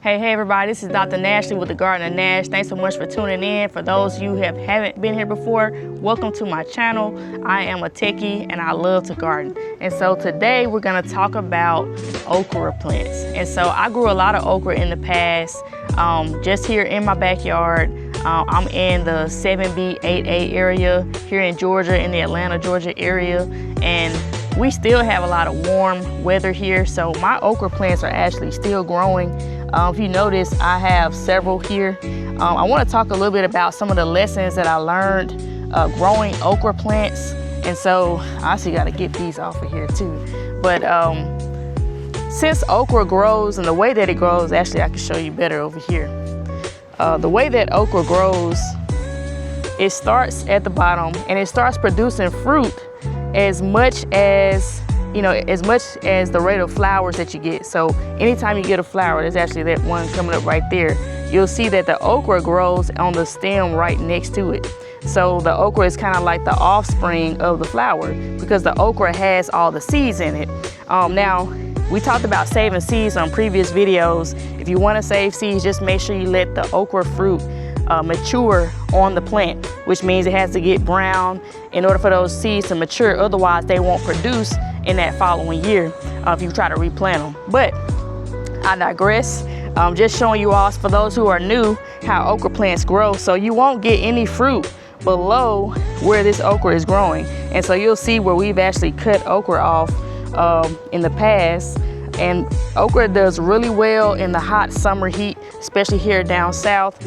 Hey everybody, this is Dr. Nashley with the Garden of Nash. Thanks so much for tuning in. For those of you who haven't been here before, welcome to my channel. I am a techie and I love to garden. And so today we're gonna talk about okra plants. And so I grew a lot of okra in the past, just here in my backyard. I'm in the 7B, 8A area here in Georgia, in the Atlanta, Georgia area. And we still have a lot of warm weather here. So my okra plants are actually still growing. If you notice, I have several here. I want to talk a little bit about some of the lessons that I learned growing okra plants. And so I actually got to get these off of here too. But since okra grows and the way that it grows, actually I can show you better over here. The way that okra grows, it starts at the bottom and it starts producing fruit as much as the rate of flowers that you get. So anytime you get a flower, there's actually that one coming up right there, you'll see that the okra grows on the stem right next to it. So the okra is kind of like the offspring of the flower because the okra has all the seeds in it. Now, we talked about saving seeds on previous videos. If you want to save seeds, just make sure you let the okra fruit mature on the plant, which means it has to get brown in order for those seeds to mature. Otherwise, they won't produce in that following year if you try to replant them. But I digress. Just showing you all, for those who are new, how okra plants grow. So you won't get any fruit below where this okra is growing. And so you'll see where we've actually cut okra off in the past. And okra does really well in the hot summer heat, especially here down south.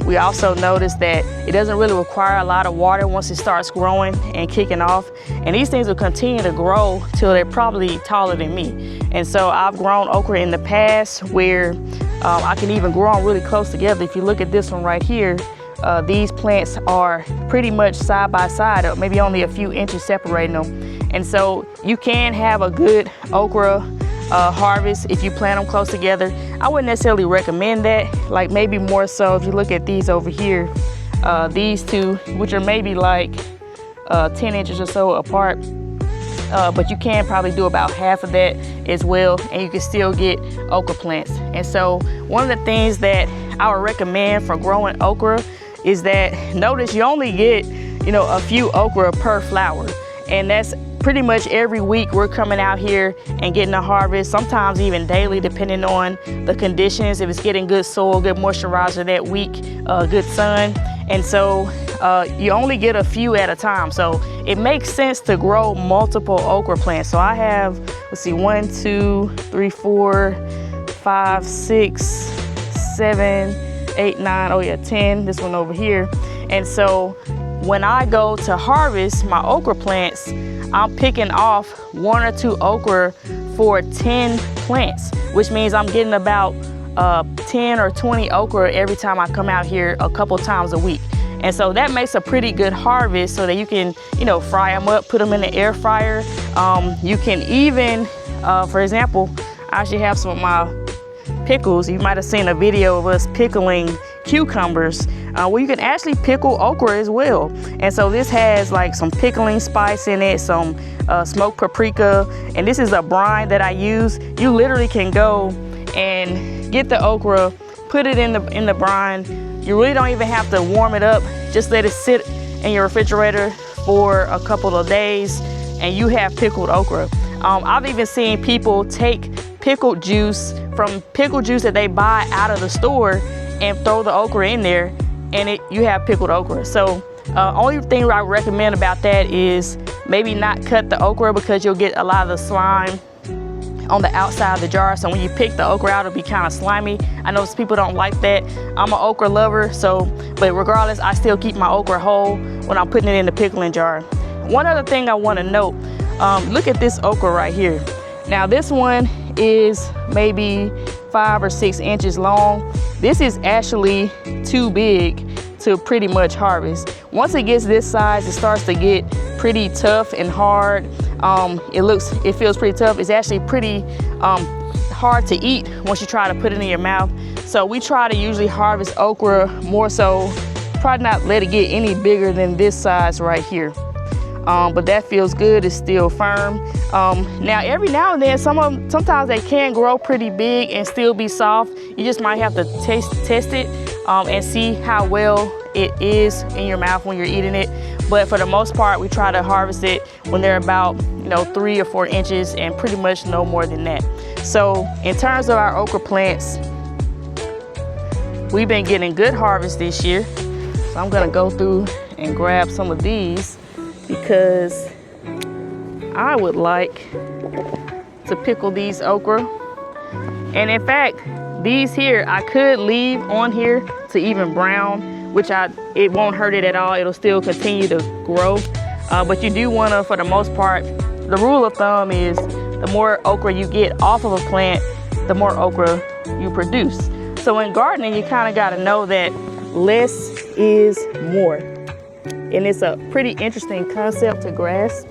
We also noticed that it doesn't really require a lot of water once it starts growing and kicking off. And these things will continue to grow till they're probably taller than me. And so I've grown okra in the past where I can even grow them really close together. If you look at this one right here, these plants are pretty much side by side, or maybe only a few inches separating them. And so you can have a good okra harvest if you plant them close together. I wouldn't necessarily recommend that. Like maybe more so if you look at these over here, these two, which are maybe like 10 inches or so apart. But you can probably do about half of that as well, and you can still get okra plants. And so one of the things that I would recommend for growing okra is that, notice you only get, a few okra per flower. And that's pretty much every week we're coming out here and getting a harvest, sometimes even daily, depending on the conditions. If it's getting good soil, good moisturizer that week, good sun. And so you only get a few at a time. So it makes sense to grow multiple okra plants. So I have, let's see, 1, 2, 3, 4, 5, 6, 7, 8, 9, oh yeah, 10, this one over here. And so when I go to harvest my okra plants, I'm picking off 1 or 2 okra for 10 plants, which means I'm getting about 10 or 20 okra every time I come out here a couple times a week. And so that makes a pretty good harvest so that you can, fry them up, put them in the air fryer. You can even, for example, I actually have some of my pickles. You might have seen a video of us pickling cucumbers, where you can actually pickle okra as well. And so this has like some pickling spice in it, some smoked paprika, and this is a brine that I use. You literally can go and get the okra, put it in the brine. You really don't even have to warm it up. Just let it sit in your refrigerator for a couple of days and you have pickled okra. I've even seen people take pickled juice from pickle juice that they buy out of the store and throw the okra in there, and you have pickled okra. So only thing I recommend about that is maybe not cut the okra because you'll get a lot of the slime on the outside of the jar. So when you pick the okra out, it'll be kind of slimy. I know some people don't like that. I'm an okra lover, but regardless, I still keep my okra whole when I'm putting it in the pickling jar. One other thing I want to note, look at this okra right here. Now this one is maybe 5 or 6 inches long. This is actually too big to pretty much harvest. Once it gets this size, it starts to get pretty tough and hard. It feels pretty tough. It's actually pretty hard to eat once you try to put it in your mouth. So we try to usually harvest okra more so, probably not let it get any bigger than this size right here. but that feels good. It's still firm. Now every now and then sometimes they can grow pretty big and still be soft. You just might have to test it and see how well it is in your mouth when you're eating it. But for the most part, we try to harvest it when they're about 3 or 4 inches and pretty much no more than that. So in terms of our okra plants, we've been getting good harvest this year. So I'm gonna go through and grab some of these because I would like to pickle these okra. And in fact, these here I could leave on here to even brown, which it won't hurt it at all. It'll still continue to grow. But you do wanna, for the most part, the rule of thumb is the more okra you get off of a plant, the more okra you produce. So in gardening, you kind of got to know that less is more. And it's a pretty interesting concept to grasp.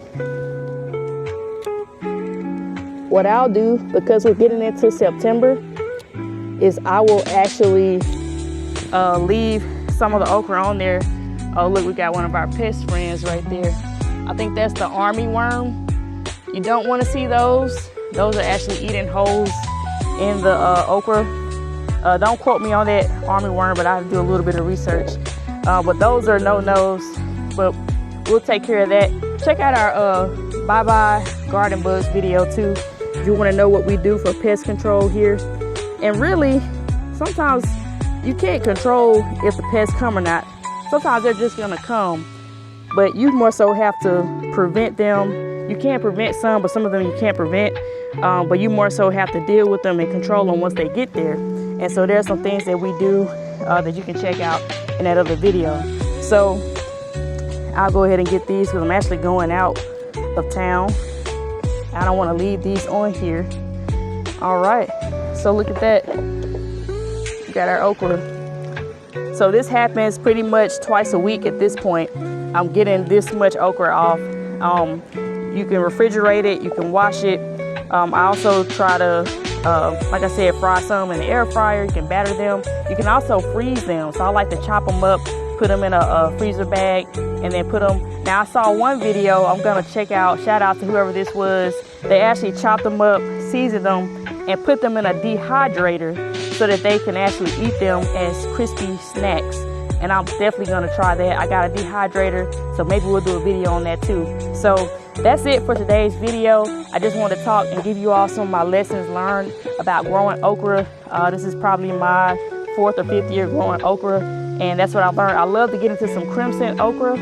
What I'll do, because we're getting into September, is I will actually leave some of the okra on there. Oh, look, we got one of our pest friends right there. I think that's the army worm. You don't want to see those. Those are actually eating holes in the okra. Don't quote me on that army worm, but I have to do a little bit of research. But those are no-nos, but we'll take care of that. Check out our bye-bye garden bugs video too, if you want to know what we do for pest control here. And really, sometimes you can't control if the pests come or not. Sometimes they're just gonna come, but you more so have to prevent them. You can't prevent some, but some of them you can't prevent. But you more so have to deal with them and control them once they get there. And so there's some things that we do that you can check out in that other video. So I'll go ahead and get these because I'm actually going out of town. I don't want to leave these on here. All right, so look at that. We got our okra. So this happens pretty much twice a week at this point. I'm getting this much okra off. You can refrigerate it, you can wash it. I also try to, like I said, fry some in the air fryer. You can batter them. You can also freeze them. So I like to chop them up, put them in a freezer bag, and then put them. Now I saw one video I'm gonna check out, shout out to whoever this was. They actually chopped them up, seasoned them, and put them in a dehydrator so that they can actually eat them as crispy snacks. And I'm definitely gonna try that. I got a dehydrator, so maybe we'll do a video on that too. So that's it for today's video. I just want to talk and give you all some of my lessons learned about growing okra. This is probably my 4th or 5th year growing okra, and that's what I've learned. I love to get into some crimson okra.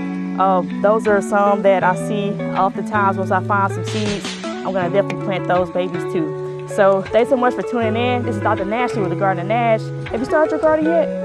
Those are some that I see oftentimes once I find some seeds. I'm gonna definitely plant those babies too. So thanks so much for tuning in. This is Dr. Nash with the Garden of Nash. Have you started your garden yet?